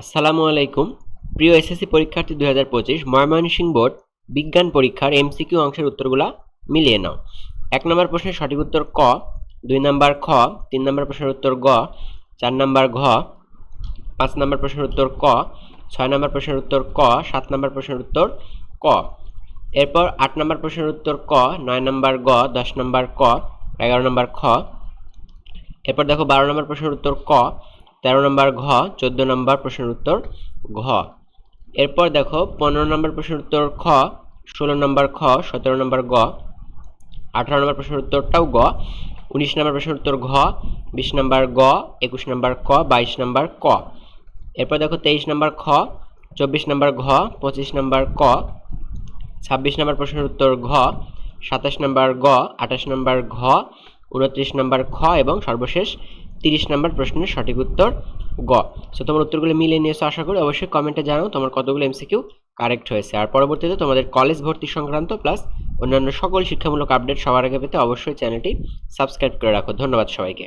আসসালামু আলাইকুম প্রিয় এসএসসি পরীক্ষার্থী 2025 ময়মনসিংহ বোর্ড বিজ্ঞান পরীক্ষার এমসিকিউ অংশের উত্তরগুলা মিলিয়ে নাও। 1 নম্বর প্রশ্নের সঠিক উত্তর ক, 2 নম্বর খ, 3 নম্বর প্রশ্নের উত্তর গ, 4 নম্বর ঘ, 5 নম্বর প্রশ্নের উত্তর ক, 6 নম্বর প্রশ্নের উত্তর ক, 7 নম্বর প্রশ্নের উত্তর ক। এরপর 8 নম্বর প্রশ্নের উত্তর ক, 9 নম্বর গ, 10 নম্বর ক, 11 নম্বর খ। এরপর দেখো 12 নম্বর প্রশ্নের উত্তর ক, 13 নম্বর ঘ, 14 নম্বর প্রশ্নের উত্তর ঘ। এরপর দেখো 15 নম্বর প্রশ্নের উত্তর খ, 16 নম্বর খ, 17 নম্বর গ, 18 নম্বর প্রশ্নের উত্তরটাও গ, 19 নম্বর প্রশ্নের উত্তর ঘ, 20 নম্বর গ, 21 নম্বর ক, 22 নম্বর ক। এরপর দেখো 23 নম্বর খ, 24 নম্বর ঘ, 25 নম্বর ক, 26 নম্বর প্রশ্নের উত্তর ঘ, 27 নম্বর গ, 28 নম্বর ঘ, 29 নম্বর খ এবং সর্বশেষ 30 নম্বর প্রশ্নের সঠিক উত্তর গ। সো তোমার উত্তরগুলো মিলিয়ে নিয়েছো আশা করি। অবশ্যই কমেন্টে জানাও তোমার কতগুলো এমসিকিউ কারেক্ট হয়েছে। আর পরবর্তীতে তোমাদের কলেজ ভর্তি সংক্রান্ত প্লাস অন্যান্য সকল শিক্ষামূলক আপডেট সবার আগে পেতে অবশ্যই চ্যানেলটি সাবস্ক্রাইব করে রাখো। ধন্যবাদ সবাইকে।